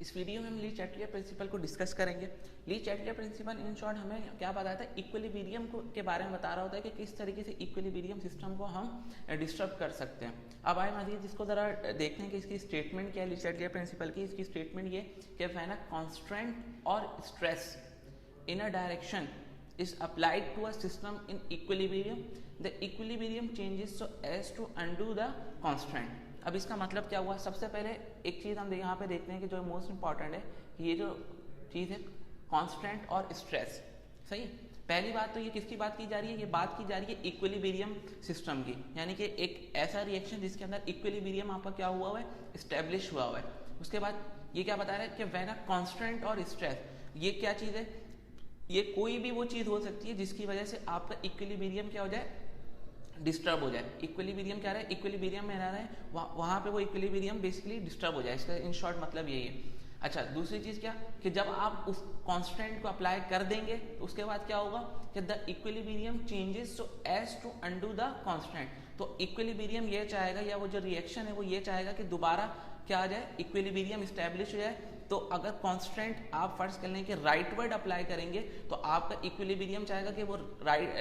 इस वीडियो में हम ली चैटलियर प्रिंसिपल को डिस्कस करेंगे। ली चैटलियर प्रिंसिपल इन शॉर्ट हमें क्या बताता है, इक्विलिब्रियम के बारे में बता रहा होता है कि किस तरीके से इक्विलिब्रियम सिस्टम को हम डिस्टर्ब कर सकते हैं। अब आए मानिए जिसको ज़रा देखते हैं कि इसकी स्टेटमेंट क्या है ली चैटलियर प्रिंसिपल की। इसकी स्टेटमेंट ये कि व्हेन अ कांस्टेंट और stress in a direction is applied to a system in equilibrium, the equilibrium changes so as to undo the constant। अब इसका मतलब क्या हुआ, सबसे पहले एक चीज़ हम यहाँ पे देखते हैं कि जो मोस्ट इंपॉर्टेंट है, ये जो चीज़ है कांस्टेंट और स्ट्रेस। सही, पहली बात तो ये किसकी बात की जा रही है, ये बात की जा रही है इक्विलिब्रियम सिस्टम की, यानी कि एक ऐसा रिएक्शन जिसके अंदर इक्विलिब्रियम आपका क्या हुआ है, इस्टेब्लिश हुआ है। उसके बाद ये क्या बता रहा है कि व्हेन अ कांस्टेंट और स्ट्रेस, ये क्या चीज़ है, ये कोई भी वो चीज़ हो सकती है जिसकी वजह से आपका इक्विलिब्रियम क्या हो जाए, डिस्टर्ब हो जाए। इक्विलिब्रियम क्या रहा है, इक्विलिब्रियम में रह रहा है, वहाँ पे वो इक्विलिब्रियम बेसिकली डिस्टर्ब हो जाए। इसका इन शॉर्ट मतलब यही है। अच्छा, दूसरी चीज़ क्या कि जब आप उस कांस्टेंट को अप्लाई कर देंगे तो उसके बाद क्या होगा कि the equilibrium changes so as to undo the constant. तो इक्विलिब्रियम ये चाहेगा, या वो जो रिएक्शन है वो ये चाहेगा कि दोबारा क्या आ जाए, इक्विलिब्रियम स्टैब्लिश हो जाए। तो अगर कांस्टेंट आप फर्ज कर लें कि राइटवर्ड अप्लाई करेंगे तो आपका इक्विलिब्रियम चाहेगा कि वो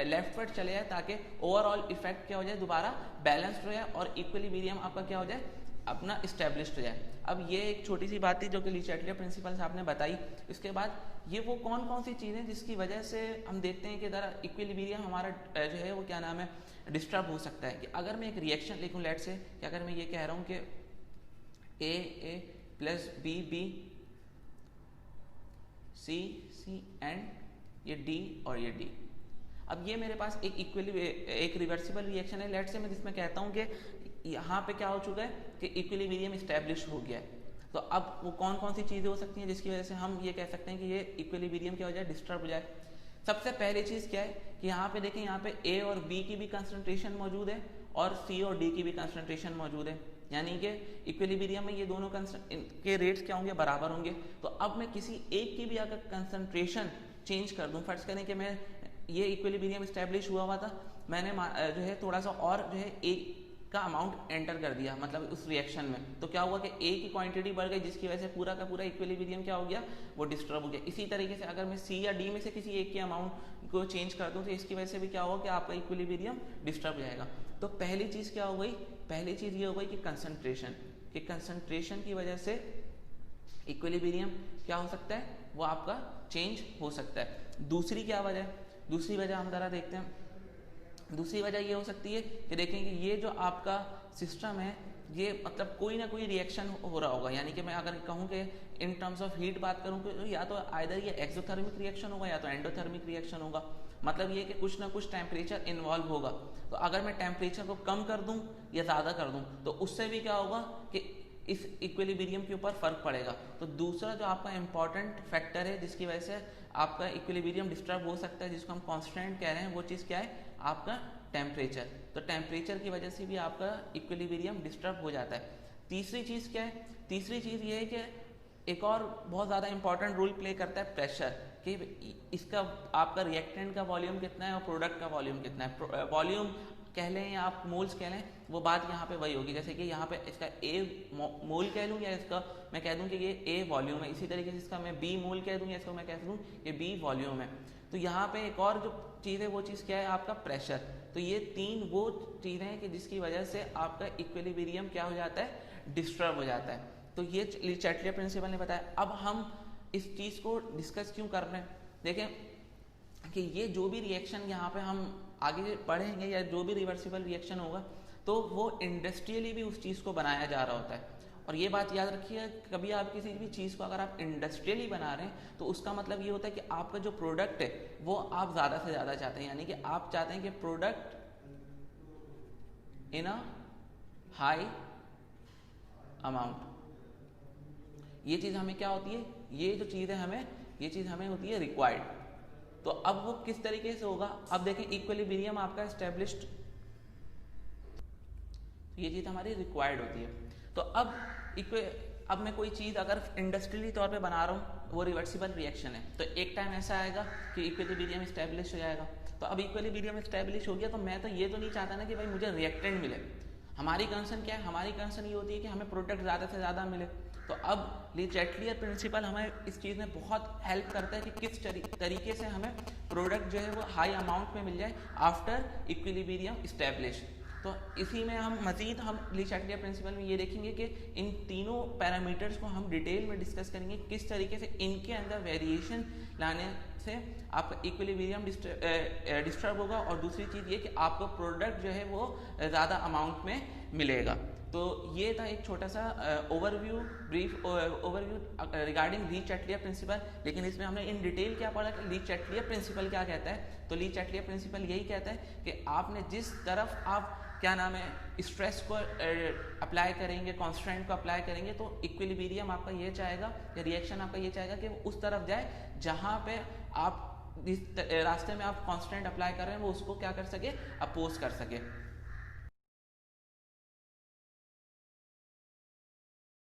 लेफ्टवर्ड चले जाए ताकि ओवरऑल इफेक्ट क्या हो जाए, दोबारा बैलेंस्ड हो जाए और इक्विलिब्रियम आपका क्या हो जाए, अपना इस्टेब्लिश्ड हो जाए। अब ये एक छोटी सी बात थी जो कि ली चैटलियर प्रिंसिपल साहब ने बताई। इसके बाद ये वो कौन कौन सी चीज़ें जिसकी वजह से हम देखते हैं कि ज़रा इक्विलिब्रियम हमारा जो है वो क्या नाम है, डिस्टर्ब हो सकता है। कि अगर मैं एक रिएक्शन लिखूँ लेट से, कि अगर मैं ये कह रहा हूँ कि ए प्लस बी सी एंड ये डी और ये डी। अब ये मेरे पास एक रिवर्सिबल रिएक्शन है लेट से, मैं जिसमें कहता हूँ कि यहाँ पे क्या हो चुका है कि इक्विलिब्रियम इस्टेब्लिश हो गया है। तो अब वो कौन कौन सी चीज़ें हो सकती हैं जिसकी वजह से हम ये कह सकते हैं कि ये इक्विलिब्रियम क्या हो जाए, डिस्टर्ब हो जाए। सबसे पहली चीज़ क्या है कि यहाँ पे देखें, यहाँ पे ए और बी की भी कंसंट्रेशन मौजूद है और सी और डी की भी कंसंट्रेशन मौजूद है, यानी कि इक्विलिब्रियम में ये दोनों के रेट्स क्या होंगे, बराबर होंगे। तो अब मैं किसी एक की भी अगर कंसंट्रेशन चेंज कर दूं, फर्ज करें कि मैं ये इक्विलिब्रियम इस्टेब्लिश हुआ था, मैंने जो है थोड़ा सा और जो है एक का अमाउंट एंटर कर दिया, मतलब उस रिएक्शन में, तो क्या हुआ कि ए की क्वांटिटी बढ़ गई जिसकी वजह से पूरा का पूरा इक्विलिब्रियम क्या हो गया, वो डिस्टर्ब हो गया। इसी तरीके से अगर मैं सी या डी में से किसी एक के अमाउंट को चेंज कर दूं तो इसकी वजह से भी क्या होगा कि आपका इक्विलिब्रियम डिस्टर्ब हो जाएगा। तो पहली चीज़ क्या हो गई, पहली चीज़ ये हो गई कि कंसंट्रेशन की वजह से इक्विलिब्रियम क्या हो सकता है, वो आपका चेंज हो सकता है। दूसरी क्या वजह है, दूसरी वजह हम ज़रा देखते हैं। दूसरी वजह ये हो सकती है कि देखेंगे ये जो आपका सिस्टम है ये मतलब कोई ना कोई रिएक्शन हो रहा होगा, यानी कि मैं अगर कहूँ कि इन टर्म्स ऑफ हीट बात करूँ तो या तो आइदर ये एक्सोथर्मिक रिएक्शन होगा या तो एंडोथर्मिक रिएक्शन होगा। मतलब ये कि कुछ ना कुछ टेम्परेचर इन्वॉल्व होगा। तो अगर मैं टेम्परेचर को कम कर दूँ या ज़्यादा कर दूँ तो उससे भी क्या होगा कि इस इक्विलिब्रियम के ऊपर फर्क पड़ेगा। तो दूसरा जो आपका इंपॉर्टेंट फैक्टर है जिसकी वजह से आपका इक्विलिब्रियम डिस्टर्ब हो सकता है, जिसको हम कांस्टेंट कह रहे हैं, वो चीज़ क्या है, आपका टेम्परेचर। तो टेम्परेचर की वजह से भी आपका इक्विलिब्रियम डिस्टर्ब हो जाता है। तीसरी चीज़ क्या है, तीसरी चीज़ ये है कि एक और बहुत ज़्यादा इंपॉर्टेंट रोल प्ले करता है प्रेशर, कि इसका आपका रिएक्टेंट का वॉल्यूम कितना है और प्रोडक्ट का वॉल्यूम कितना है। वॉल्यूम कह लें या आप मोल्स कह लें, वो बात यहाँ पे वही होगी। जैसे कि यहाँ पे इसका ए मोल कह लूँ या इसका मैं कह दूँ कि ये ए वॉल्यूम है, इसी तरीके से इसका मैं बी मोल कह दूँ या इसको मैं कह दूँ कि बी वॉल्यूम है। तो यहाँ पे एक और जो चीज़ है वो चीज़ क्या है, आपका प्रेशर। तो ये तीन वो चीज़ें हैं कि जिसकी वजह से आपका इक्विलिब्रियम क्या हो जाता है, डिस्टर्ब हो जाता है। तो ये चैटलियर प्रिंसिपल ने बताया। अब हम इस चीज़ को डिस्कस क्यों कर रहे हैं, देखें कि ये जो भी रिएक्शन यहाँ पे हम आगे पढ़ेंगे या जो भी रिवर्सिबल रिएक्शन होगा तो वो इंडस्ट्रियली भी उस चीज़ को बनाया जा रहा होता है। और ये बात याद रखिए, कभी आप किसी भी चीज़ को अगर आप इंडस्ट्रियली बना रहे हैं तो उसका मतलब ये होता है कि आपका जो प्रोडक्ट है वो आप ज़्यादा से ज़्यादा चाहते हैं, यानी कि आप चाहते हैं कि product in a high amount. ये चीज़ हमें क्या होती है, ये जो चीज़ है हमें, ये चीज़ हमें होती है रिक्वायर्ड। तो अब वो किस तरीके से होगा, अब देखें इक्विलिब्रियम आपका एस्टेब्लिश्ड, ये चीज़ हमारी रिक्वायर्ड होती है। तो अब मैं कोई चीज़ अगर इंडस्ट्रियली तौर पे बना रहा हूँ, वो रिवर्सिबल रिएक्शन है, तो एक टाइम ऐसा आएगा कि इक्विलिब्रियम एस्टेब्लिश हो जाएगा। तो अब इक्विलिब्रियम एस्टेब्लिश हो गया तो मैं तो ये तो नहीं चाहता ना कि भाई मुझे रिएक्टेंट मिले। हमारी कंसर्न क्या है, हमारी कंसर्न ये होती है कि हमें प्रोडक्ट ज़्यादा से ज़्यादा मिले। तो अब ली चैटलियर प्रिंसिपल हमें इस चीज़ में बहुत हेल्प करता है कि किस तरीके से हमें प्रोडक्ट जो है वो हाई अमाउंट में मिल जाए आफ्टर इक्विलिब्रियम इस्टेब्लिश। तो इसी में हम मजीद हम ली चैटलियर प्रिंसिपल में ये देखेंगे कि इन तीनों पैरामीटर्स को हम डिटेल में डिस्कस करेंगे, किस तरीके से इनके अंदर वेरिएशन लाने से आपका इक्विलिब्रियम डिस्टर्ब होगा, और दूसरी चीज़ ये कि आपको प्रोडक्ट जो है वो ज़्यादा अमाउंट में मिलेगा। तो ये था एक छोटा सा ब्रीफ ओवरव्यू रिगार्डिंग ली चैटलियर प्रिंसिपल। लेकिन इसमें हमने इन डिटेल क्या पढ़ा कि ली चैटलियर प्रिंसिपल क्या कहता है। तो ली चैटलियर प्रिंसिपल यही कहता है कि आपने जिस तरफ आप क्या नाम है स्ट्रेस को अप्लाई करेंगे, कॉन्स्टेंट को अप्लाई करेंगे, तो इक्विलिब्रियम आपका ये चाहेगा या रिएक्शन आपका ये चाहेगा कि वो उस तरफ जाए जहाँ पे आप जिस रास्ते में आप कॉन्स्टेंट अप्लाई कर रहे हैं वो उसको क्या कर सके, अपोज कर सके।